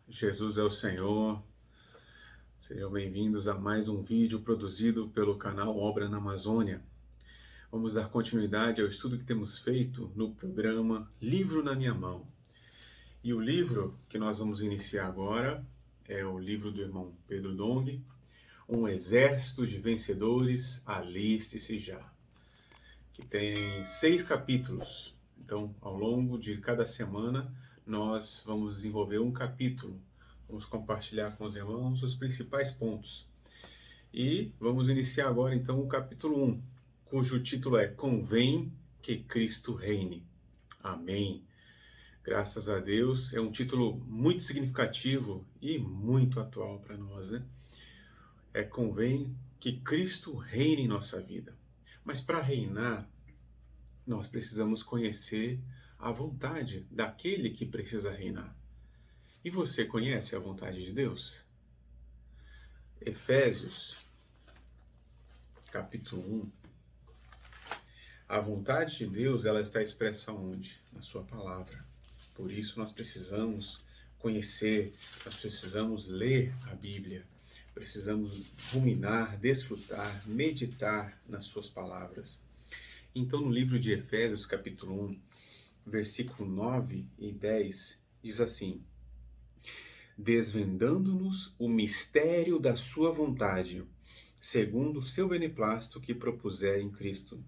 Jesus é o Senhor. Sejam bem-vindos a mais um vídeo produzido pelo canal Obra na Amazônia. Vamos dar continuidade ao estudo que temos feito no programa Livro na Minha Mão. E o livro que nós vamos iniciar agora é o livro do irmão Pedro Dong, Um Exército de Vencedores, Aliste-se Já, que tem 6 capítulos. Então, ao longo de cada semana, nós vamos desenvolver um capítulo. Vamos compartilhar com os irmãos os principais pontos. E vamos iniciar agora, então, o capítulo 1, cujo título é Convém que Cristo Reine. Amém. Graças a Deus, é um título muito significativo e muito atual para nós, né? Convém que Cristo reine em nossa vida. Mas para reinar, nós precisamos conhecer a vontade daquele que precisa reinar. E você conhece a vontade de Deus? Efésios, capítulo 1. A vontade de Deus, ela está expressa onde? Na sua palavra. Por isso nós precisamos conhecer, nós precisamos ler a Bíblia, precisamos ruminar, desfrutar, meditar nas suas palavras. Então, no livro de Efésios, capítulo 1, versículo 9 e 10, diz assim: desvendando-nos o mistério da sua vontade, segundo o seu beneplácito que propuser em Cristo,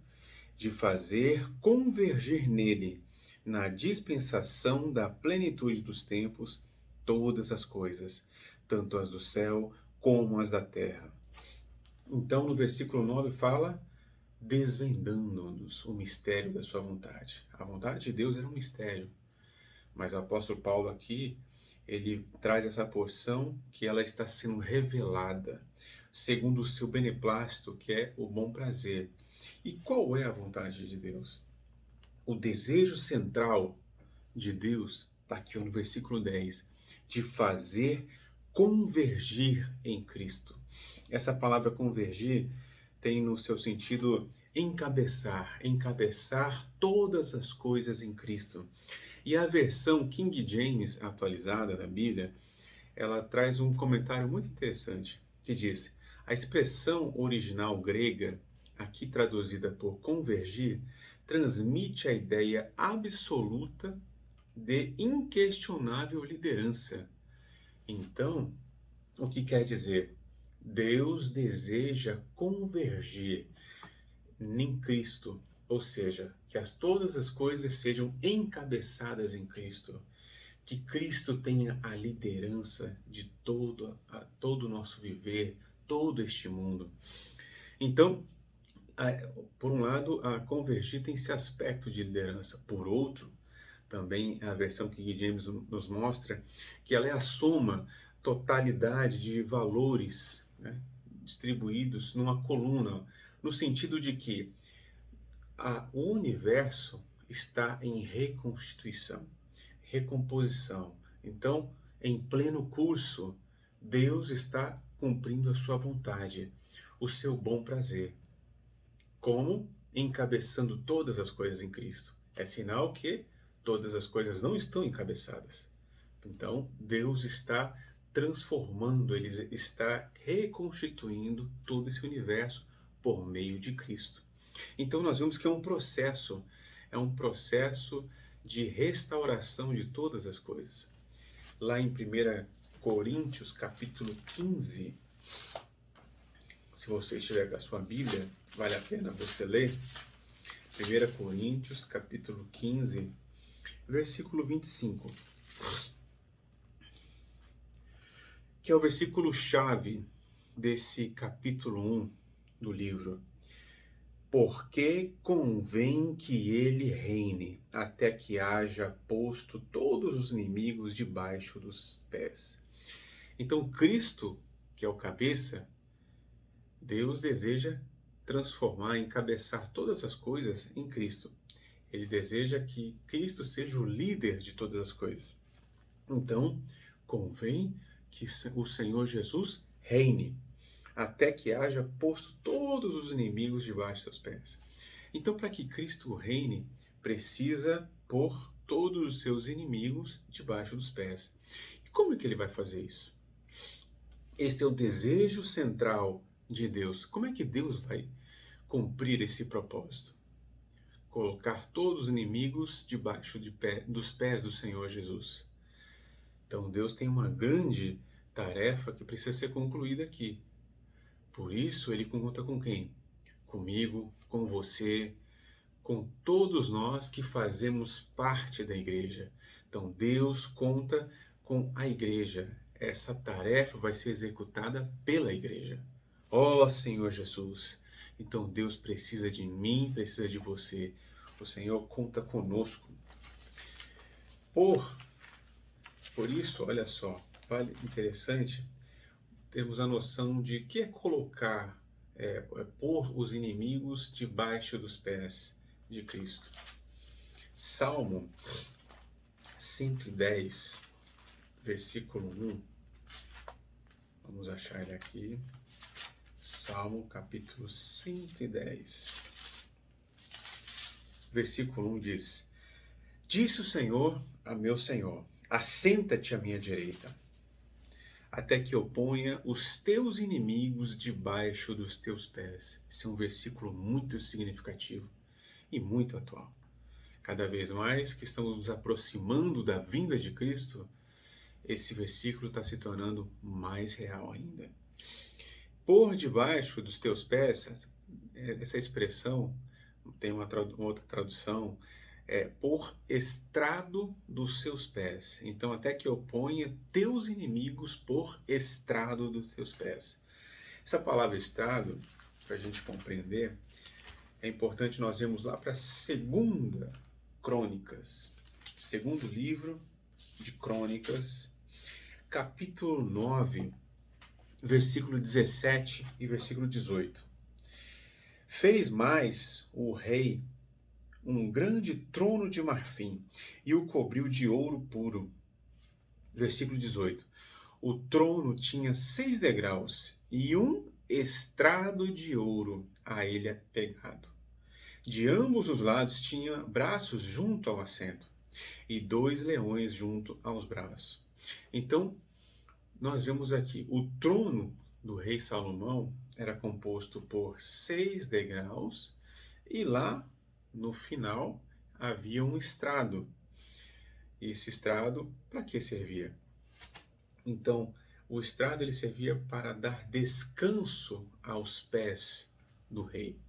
de fazer convergir nele, na dispensação da plenitude dos tempos, todas as coisas, tanto as do céu como as da terra. Então, no versículo 9 fala, desvendando-nos o mistério da sua vontade. A vontade de Deus era um mistério, mas o apóstolo Paulo aqui, ele traz essa porção que ela está sendo revelada, segundo o seu beneplácito, que é o bom prazer. E qual é a vontade de Deus? O desejo central de Deus está aqui no versículo 10, de fazer convergir em Cristo. Essa palavra convergir tem no seu sentido encabeçar todas as coisas em Cristo. E a versão King James atualizada da Bíblia, ela traz um comentário muito interessante, que diz: a expressão original grega, aqui traduzida por convergir, transmite a ideia absoluta de inquestionável liderança. Então, o que quer dizer? Deus deseja convergir em Cristo, ou seja, que todas as coisas sejam encabeçadas em Cristo, que Cristo tenha a liderança de todo o nosso viver, todo este mundo. Então, por um lado, a convergir tem esse aspecto de liderança. Por outro, também a versão que James nos mostra que ela é a soma, totalidade de valores, né, distribuídos numa coluna, no sentido de que o universo está em reconstituição, recomposição. Então, em pleno curso, Deus está cumprindo a sua vontade, o seu bom prazer. Como? Encabeçando todas as coisas em Cristo. É sinal que todas as coisas não estão encabeçadas. Então, Deus está transformando, Ele está reconstituindo todo esse universo por meio de Cristo. Então nós vemos que é um processo de restauração de todas as coisas. Lá em 1 Coríntios, capítulo 15, se você estiver com a sua Bíblia, vale a pena você ler. 1 Coríntios, capítulo 15, versículo 25, que é o versículo-chave desse capítulo 1 do livro. Porque convém que ele reine, até que haja posto todos os inimigos debaixo dos pés. Então, Cristo, que é o cabeça, Deus deseja transformar, encabeçar todas as coisas em Cristo. Ele deseja que Cristo seja o líder de todas as coisas. Então, convém que o Senhor Jesus reine, até que haja posto todos os inimigos debaixo dos seus pés. Então, para que Cristo reine, precisa pôr todos os seus inimigos debaixo dos pés. Como é que ele vai fazer isso? Este é o desejo central de Deus. Como é que Deus vai cumprir esse propósito? Colocar todos os inimigos debaixo dos pés do Senhor Jesus. Então Deus tem uma grande tarefa que precisa ser concluída aqui. Por isso ele conta com quem? Comigo, com você, com todos nós que fazemos parte da igreja. Então Deus conta com a igreja. Essa tarefa vai ser executada pela igreja. Ó Senhor Jesus! Então Deus precisa de mim, precisa de você. O Senhor conta conosco. Por isso, olha só, vale interessante termos a noção de que é colocar, pôr os inimigos debaixo dos pés de Cristo. Salmo 110, versículo 1. Vamos achar ele aqui. Salmo capítulo 110, versículo 1 diz: Disse o Senhor a meu Senhor: assenta-te à minha direita, até que eu ponha os teus inimigos debaixo dos teus pés. Esse é um versículo muito significativo e muito atual. Cada vez mais que estamos nos aproximando da vinda de Cristo, esse versículo está se tornando mais real ainda. Por debaixo dos teus pés, essa expressão tem uma outra tradução, por estrado dos seus pés. Então, até que eu ponha teus inimigos por estrado dos teus pés. Essa palavra estrado, para a gente compreender, é importante nós irmos lá para 2 Crônicas, segundo livro de Crônicas, capítulo 9, versículo 17 e versículo 18. Fez mais o rei um grande trono de marfim e o cobriu de ouro puro. Versículo 18. O trono tinha 6 degraus e um estrado de ouro a ele pegado. De ambos os lados tinha braços junto ao assento e 2 leões junto aos braços. Então, nós vemos aqui, o trono do rei Salomão era composto por 6 degraus e lá no final havia um estrado. Esse estrado, para que servia? Então, o estrado ele servia para dar descanso aos pés do rei.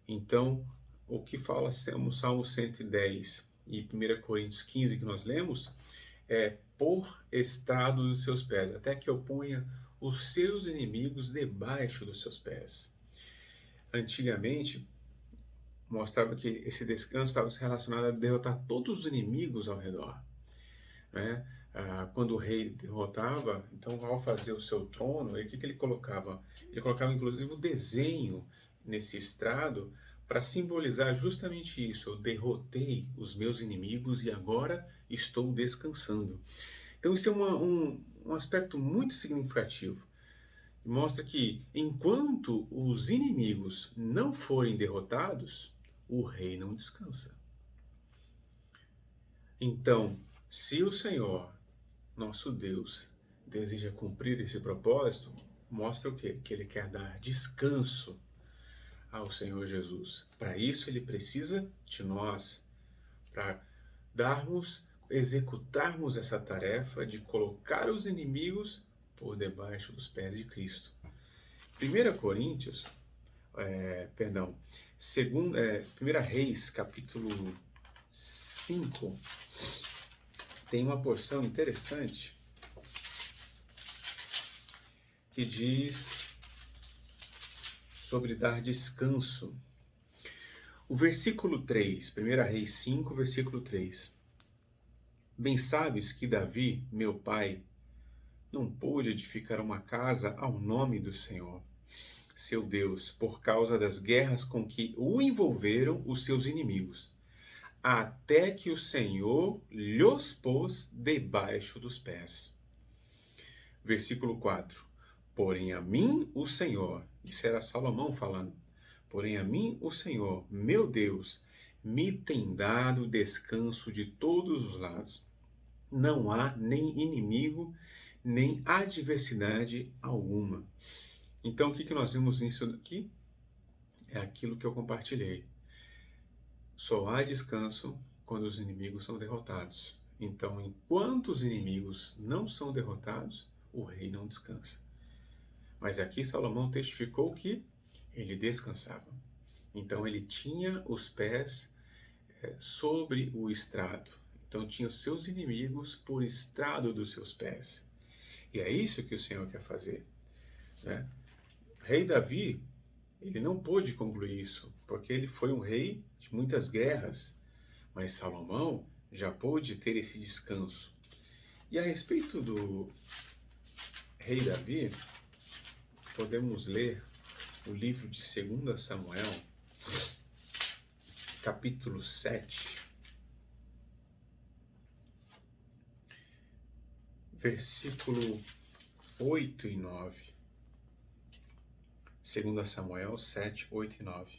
Então, o que fala o Salmo 110 e 1 Coríntios 15 que nós lemos é por estrado dos seus pés, até que eu ponha os seus inimigos debaixo dos seus pés. Antigamente, mostrava que esse descanso estava relacionado a derrotar todos os inimigos ao redor, né? Quando o rei derrotava, então ao fazer o seu trono, o que ele colocava? Ele colocava inclusive o desenho nesse estrado para simbolizar justamente isso. Eu derrotei os meus inimigos e agora estou descansando. Então isso é um aspecto muito significativo. Mostra que enquanto os inimigos não forem derrotados, o rei não descansa. Então, se o Senhor, nosso Deus, deseja cumprir esse propósito, mostra o quê? Que ele quer dar descanso ao Senhor Jesus. Para isso, ele precisa de nós, para executarmos essa tarefa de colocar os inimigos por debaixo dos pés de Cristo. 1 Coríntios, 1 Reis, capítulo 5, tem uma porção interessante que diz sobre dar descanso. O versículo 3, 1 Reis 5, versículo 3. Bem sabes que Davi, meu pai, não pôde edificar uma casa ao nome do Senhor, seu Deus, por causa das guerras com que o envolveram os seus inimigos, até que o Senhor lhos pôs debaixo dos pés. Versículo 4. Porém a mim o Senhor, isso era Salomão falando, porém a mim o Senhor, meu Deus, me tem dado descanso de todos os lados. não há nem inimigo, nem adversidade alguma. Então, o que nós vemos nisso aqui? É aquilo que eu compartilhei. Só há descanso quando os inimigos são derrotados. Então, enquanto os inimigos não são derrotados, o rei não descansa. Mas aqui Salomão testificou que ele descansava. Então, ele tinha os pés sobre o estrado. Então, tinha os seus inimigos por estrado dos seus pés. E é isso que o Senhor quer fazer, né? O rei Davi, ele não pôde concluir isso, porque ele foi um rei de muitas guerras. Mas Salomão já pôde ter esse descanso. E a respeito do rei Davi, podemos ler o livro de 2 Samuel, capítulo 7, versículo 8 e 9. 2 Samuel 7, 8 e 9.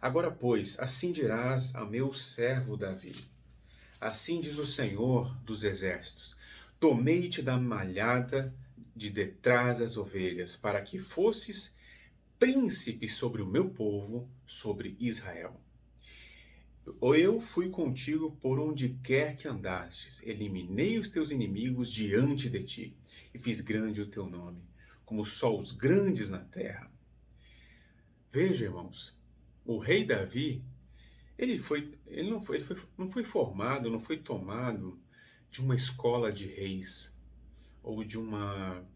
Agora, pois, assim dirás a meu servo Davi: assim diz o Senhor dos Exércitos: tomei-te da malhada de detrás das ovelhas, para que fosses príncipe sobre o meu povo, sobre Israel. Eu fui contigo por onde quer que andastes, eliminei os teus inimigos diante de ti, e fiz grande o teu nome, como só os grandes na terra. Veja, irmãos, o rei Davi, ele não foi formado, não foi tomado de uma escola de reis, ou de uma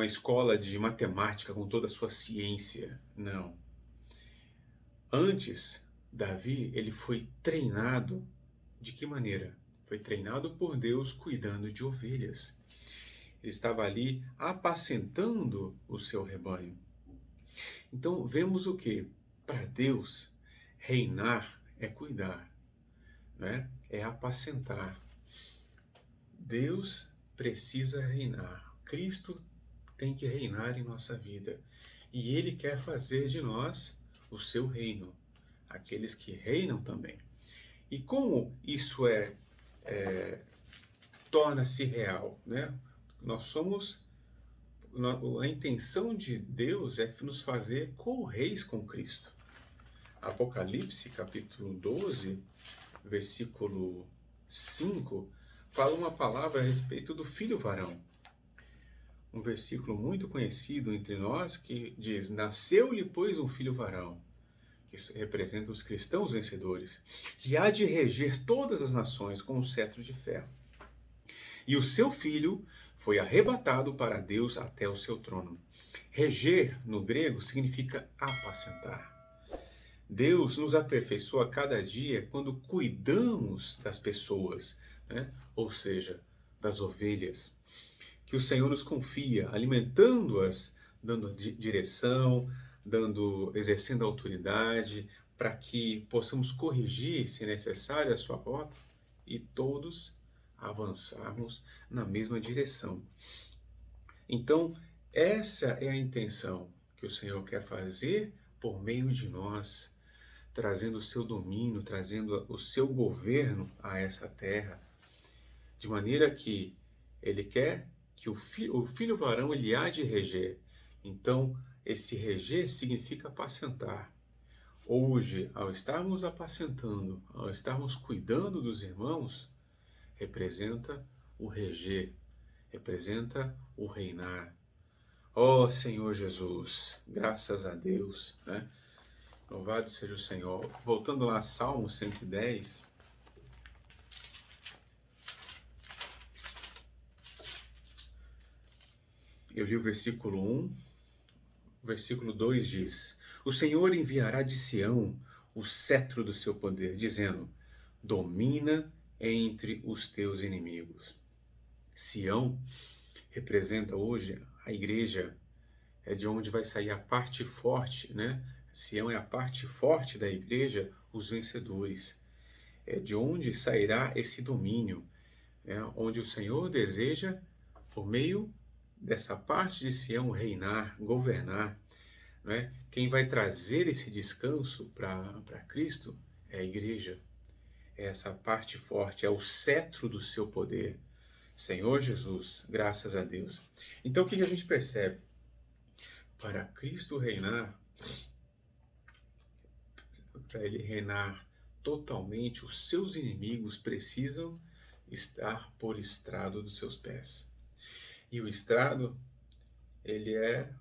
escola de matemática com toda a sua ciência, não. Antes, Davi, ele foi treinado de que maneira? Foi treinado por Deus cuidando de ovelhas. Ele estava ali apacentando o seu rebanho. Então, vemos o que? Para Deus, reinar é cuidar, né? É apacentar. Deus precisa reinar. Cristo tem que reinar em nossa vida. E Ele quer fazer de nós o seu reino. Aqueles que reinam também. E como isso torna-se real, né? A intenção de Deus é nos fazer co-reis com Cristo. Apocalipse, capítulo 12, versículo 5, fala uma palavra a respeito do filho varão. Um versículo muito conhecido entre nós que diz: nasceu-lhe, pois, um filho varão, que representa os cristãos vencedores, que há de reger todas as nações com um cetro de ferro. E o seu filho foi arrebatado para Deus até o seu trono. Reger, no grego, significa apacentar. Deus nos aperfeiçoa a cada dia quando cuidamos das pessoas, né? Ou seja, das ovelhas, que o Senhor nos confia, alimentando-as, dando direção, exercendo autoridade, para que possamos corrigir, se necessário, a sua rota e todos avançarmos na mesma direção. Então, essa é a intenção que o Senhor quer fazer por meio de nós, trazendo o seu domínio, trazendo o seu governo a essa terra, de maneira que Ele quer que o filho varão ele há de reger. Então, esse reger significa apacentar. Hoje, ao estarmos apacentando, ao estarmos cuidando dos irmãos, representa o reger, representa o reinar. Ó Senhor Jesus, graças a Deus, né? Louvado seja o Senhor. Voltando lá a Salmo 110, eu li o versículo 1, o versículo 2 diz: o Senhor enviará de Sião o cetro do seu poder, dizendo: domina entre os teus inimigos. Sião representa hoje a igreja, é de onde vai sair a parte forte, né? Sião é a parte forte da igreja, os vencedores. É de onde sairá esse domínio, né? Onde o Senhor deseja, por meio dessa parte de Sião, reinar, governar, né? Quem vai trazer esse descanso para Cristo é a igreja. essa parte forte, é o cetro do seu poder. Senhor Jesus, graças a Deus. Então o que a gente percebe? Para Cristo reinar, para ele reinar totalmente, os seus inimigos precisam estar por estrado dos seus pés. E o estrado, ele é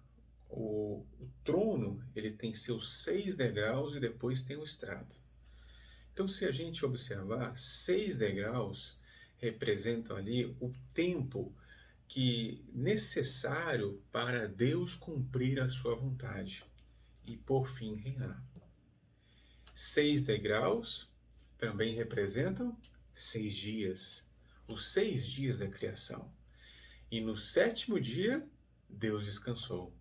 o trono, ele tem seus 6 degraus e depois tem o estrado. Então, se a gente observar, 6 degraus representam ali o tempo que necessário para Deus cumprir a sua vontade e por fim reinar. 6 degraus também representam 6 dias, os 6 dias da criação. E no 7º dia, Deus descansou.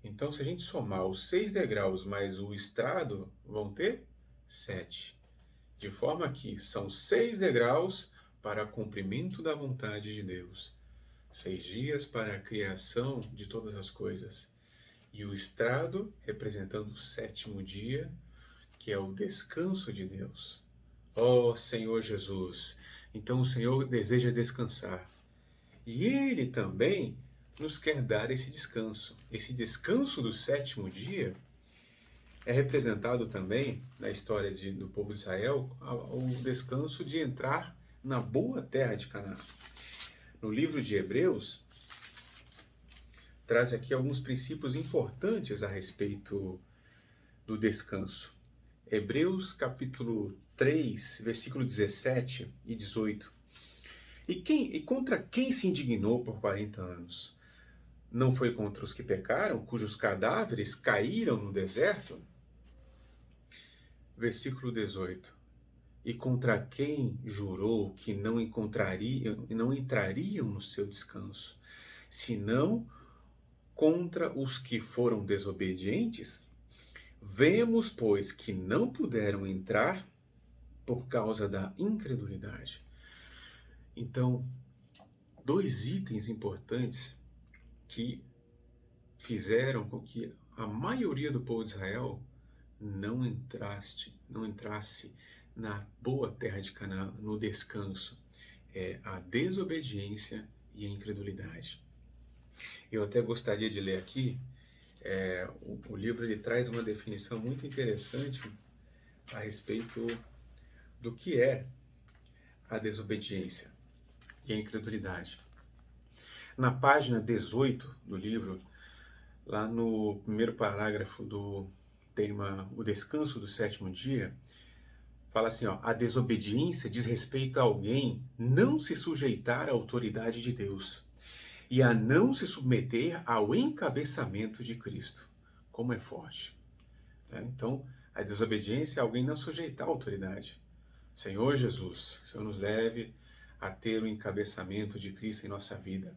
Então, se a gente somar os 6 degraus mais o estrado, vão ter 7. De forma que são 6 degraus para cumprimento da vontade de Deus. 6 dias para a criação de todas as coisas. E o estrado representando o 7º dia, que é o descanso de Deus. Ó Senhor Jesus! Então o Senhor deseja descansar. E Ele também nos quer dar esse descanso. Esse descanso do 7º dia é representado também, na história do povo de Israel, o descanso de entrar na boa terra de Canaã. No livro de Hebreus, traz aqui alguns princípios importantes a respeito do descanso. Hebreus capítulo 3, versículo 17 e 18. E contra quem se indignou por 40 anos? Não foi contra os que pecaram, cujos cadáveres caíram no deserto? Versículo 18. E contra quem jurou que não entrariam no seu descanso, senão contra os que foram desobedientes? Vemos, pois, que não puderam entrar por causa da incredulidade. Então, 2 itens importantes que fizeram com que a maioria do povo de Israel não entrasse na boa terra de Canaã, no descanso, a desobediência e a incredulidade. Eu até gostaria de ler aqui, o livro ele traz uma definição muito interessante a respeito do que é a desobediência e a incredulidade. Na página 18 do livro, lá no primeiro parágrafo do tema O Descanso do 7º Dia, fala assim, ó, a desobediência diz respeito a alguém não se sujeitar à autoridade de Deus e a não se submeter ao encabeçamento de Cristo. Como é forte. Tá? Então, a desobediência é alguém não sujeitar à autoridade. Senhor Jesus, o Senhor nos leve a ter o encabeçamento de Cristo em nossa vida.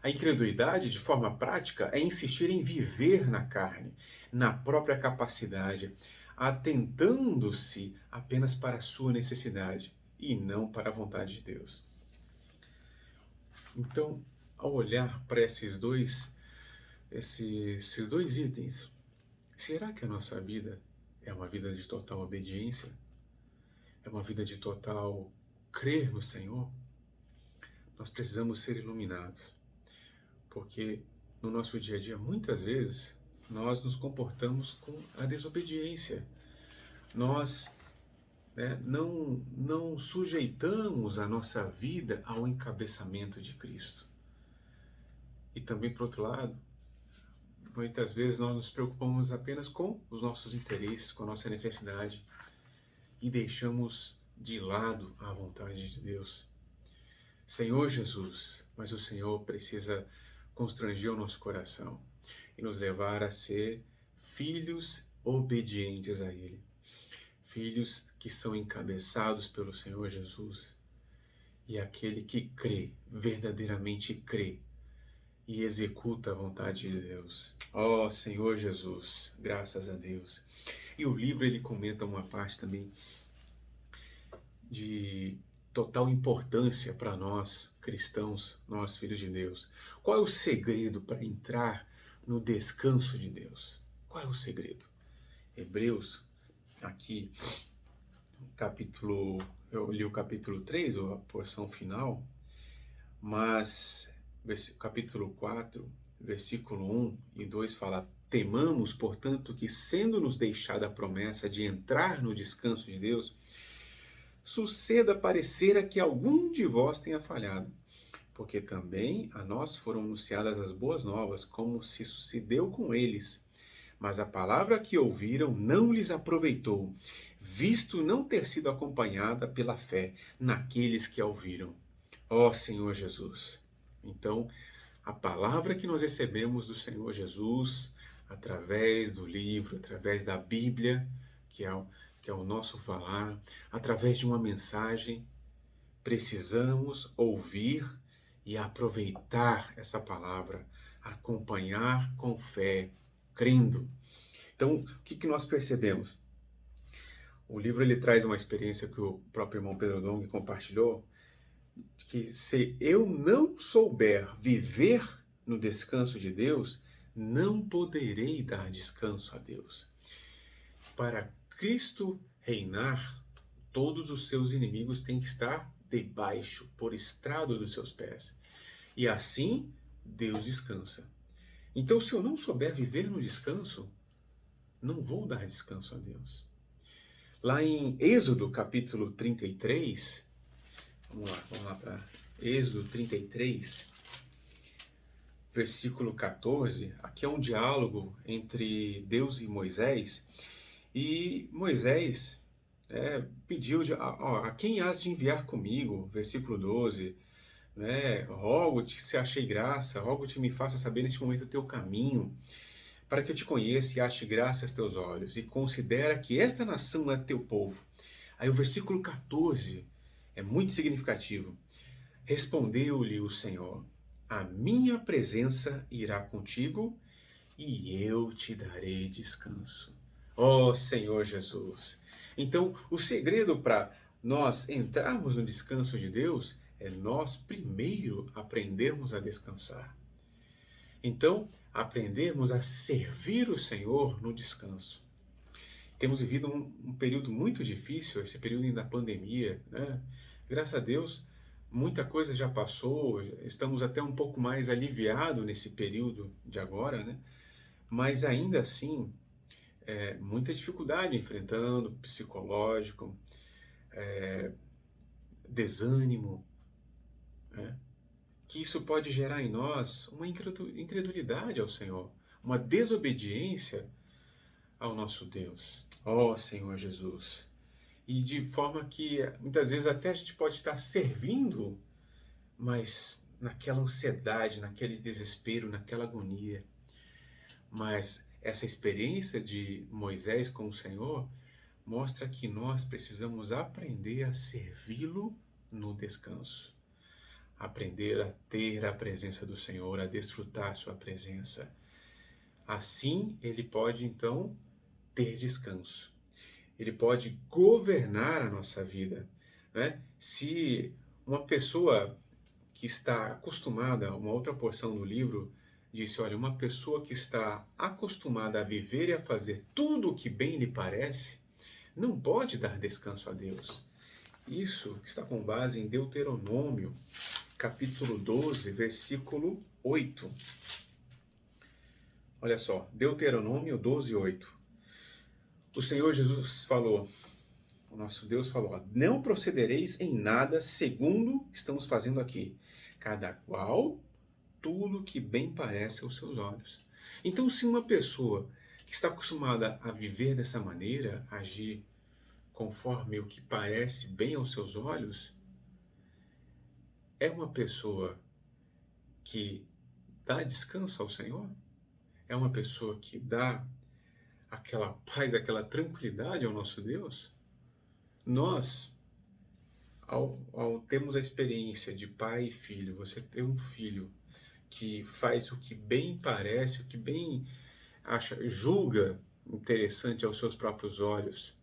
A incredulidade, de forma prática, é insistir em viver na carne, na própria capacidade, atentando-se apenas para a sua necessidade e não para a vontade de Deus. Então, ao olhar para esses dois itens, será que a nossa vida é uma vida de total obediência? É uma vida de total crer no Senhor? Nós precisamos ser iluminados, porque no nosso dia a dia, muitas vezes, nós nos comportamos com a desobediência. Nós não sujeitamos a nossa vida ao encabeçamento de Cristo. E também, por outro lado, muitas vezes nós nos preocupamos apenas com os nossos interesses, com a nossa necessidade, e deixamos de lado a vontade de Deus. Senhor Jesus, mas o Senhor precisa constranger o nosso coração e nos levar a ser filhos obedientes a Ele. Filhos que são encabeçados pelo Senhor Jesus. E aquele que crê, verdadeiramente crê, e executa a vontade de Deus. Ó Senhor Jesus, graças a Deus. E o livro ele comenta uma parte também de total importância para nós cristãos, nós filhos de Deus. Qual é o segredo para entrar no descanso de Deus? Qual é o segredo? Hebreus, aqui eu li o capítulo 3, ou a porção final, mas capítulo 4, versículo 1 e 2 fala: temamos, portanto, que sendo nos deixada a promessa de entrar no descanso de Deus, suceda parecer que algum de vós tenha falhado. Porque também a nós foram anunciadas as boas novas, como se sucedeu com eles. Mas a palavra que ouviram não lhes aproveitou, visto não ter sido acompanhada pela fé naqueles que a ouviram. Ó Senhor Jesus! Então, a palavra que nós recebemos do Senhor Jesus, através do livro, através da Bíblia, que é o nosso falar, através de uma mensagem, precisamos ouvir e aproveitar essa palavra, acompanhar com fé, crendo. Então, o que nós percebemos? O livro ele traz uma experiência que o próprio irmão Pedro Dong compartilhou, que se eu não souber viver no descanso de Deus, não poderei dar descanso a Deus. Para Cristo reinar, todos os seus inimigos têm que estar debaixo, por estrado dos seus pés. E assim, Deus descansa. Então, se eu não souber viver no descanso, não vou dar descanso a Deus. Lá em Êxodo, capítulo 33, vamos lá para Êxodo 33, versículo 14. Aqui é um diálogo entre Deus e Moisés. E Moisés pediu a quem has de enviar comigo, versículo 12, rogo-te se achei graça, rogo-te me faça saber neste momento o teu caminho, para que eu te conheça e ache graça aos teus olhos, e considera que esta nação é teu povo. Aí o versículo 14 é muito significativo. Respondeu-lhe o Senhor: a minha presença irá contigo e eu te darei descanso. Ó Senhor Jesus! Então, o segredo para nós entrarmos no descanso de Deus é nós primeiro aprendermos a descansar. Então, aprendermos a servir o Senhor no descanso. Temos vivido um período muito difícil, esse período da pandemia, né? Graças a Deus, muita coisa já passou, estamos até um pouco mais aliviados nesse período de agora, né? Mas ainda assim, muita dificuldade enfrentando, psicológico, desânimo, né? Que isso pode gerar em nós uma incredulidade ao Senhor, uma desobediência ao nosso Deus. Ó Senhor Jesus! E de forma que muitas vezes até a gente pode estar servindo, mas naquela ansiedade, naquele desespero, naquela agonia. Mas essa experiência de Moisés com o Senhor mostra que nós precisamos aprender a servi-lo no descanso. Aprender a ter a presença do Senhor, a desfrutar sua presença. Assim, ele pode então ter descanso. Ele pode governar a nossa vida, né? Se uma pessoa que está acostumada, uma outra porção do livro disse, olha, uma pessoa que está acostumada a viver e a fazer tudo o que bem lhe parece, não pode dar descanso a Deus. Isso está com base em Deuteronômio, capítulo 12, versículo 8. Olha só, Deuteronômio 12, 8. O Senhor Jesus falou, o nosso Deus falou, não procedereis em nada segundo estamos fazendo aqui. Cada qual tudo que bem parece aos seus olhos. Então, se uma pessoa que está acostumada a viver dessa maneira, agir conforme o que parece bem aos seus olhos, é uma pessoa que dá descanso ao Senhor? É uma pessoa que dá aquela paz, aquela tranquilidade ao nosso Deus? Nós, ao termos a experiência de pai e filho, você ter um filho que faz o que bem parece, o que bem julga interessante aos seus próprios olhos,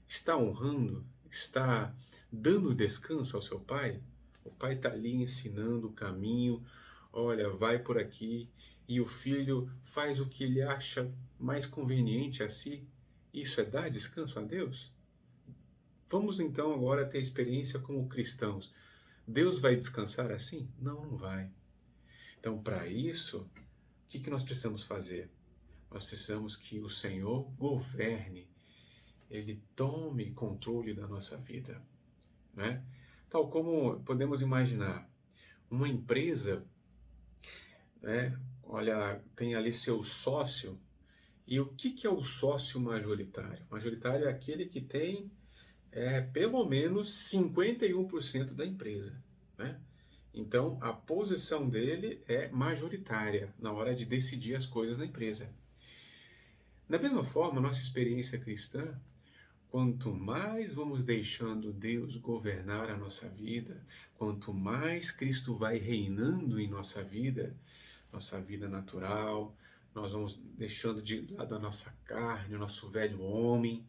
está honrando, está dando descanso ao seu pai? O pai está ali ensinando o caminho, olha, vai por aqui, e o filho faz o que ele acha mais conveniente a si. Isso é dar descanso a Deus? Vamos então agora ter experiência como cristãos. Deus vai descansar assim? Não, não vai. Então, para isso, o que nós precisamos fazer? Nós precisamos que o Senhor governe, Ele tome controle da nossa vida, né? Tal como podemos imaginar, uma empresa, né? Olha, tem ali seu sócio, e o que é o sócio majoritário? Majoritário é aquele que tem pelo menos 51% da empresa, né? Então, a posição dele é majoritária na hora de decidir as coisas na empresa. Da mesma forma, nossa experiência cristã, quanto mais vamos deixando Deus governar a nossa vida, quanto mais Cristo vai reinando em nossa vida natural, nós vamos deixando de lado a nossa carne, o nosso velho homem,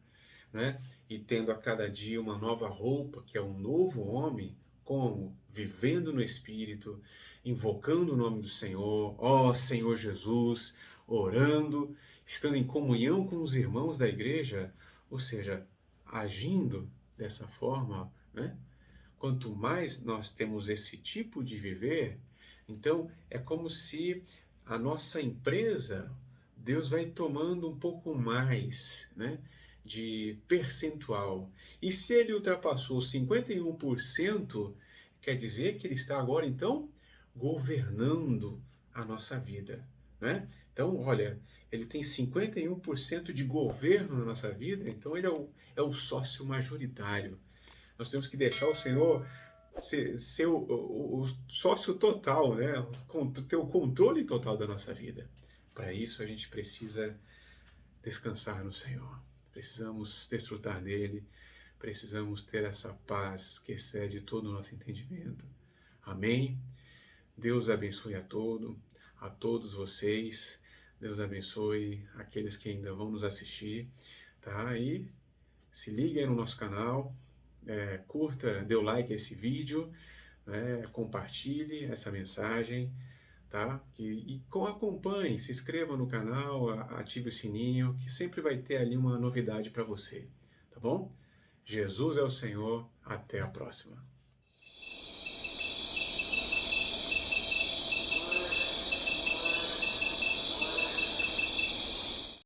né? E tendo a cada dia uma nova roupa, que é um novo homem, como? Vivendo no Espírito, invocando o nome do Senhor, ó Senhor Jesus, orando, estando em comunhão com os irmãos da igreja, ou seja, agindo dessa forma, né? Quanto mais nós temos esse tipo de viver, então é como se a nossa empresa, Deus vai tomando um pouco mais, né, de percentual. E se ele ultrapassou 51%, quer dizer que ele está agora então governando a nossa vida, né? Então, olha, ele tem 51% de governo na nossa vida, então ele é o sócio majoritário. Nós temos que deixar o Senhor ser o sócio total, né? Ter o controle total da nossa vida. Para isso, a gente precisa descansar no Senhor. Precisamos desfrutar dele. Precisamos ter essa paz que excede todo o nosso entendimento. Amém? Deus abençoe a todos vocês. Deus abençoe aqueles que ainda vão nos assistir, tá? E se liguem no nosso canal, curta, dê o like a esse vídeo, né, compartilhe essa mensagem, tá? E acompanhe, se inscreva no canal, ative o sininho, que sempre vai ter ali uma novidade para você, tá bom? Jesus é o Senhor, até a próxima.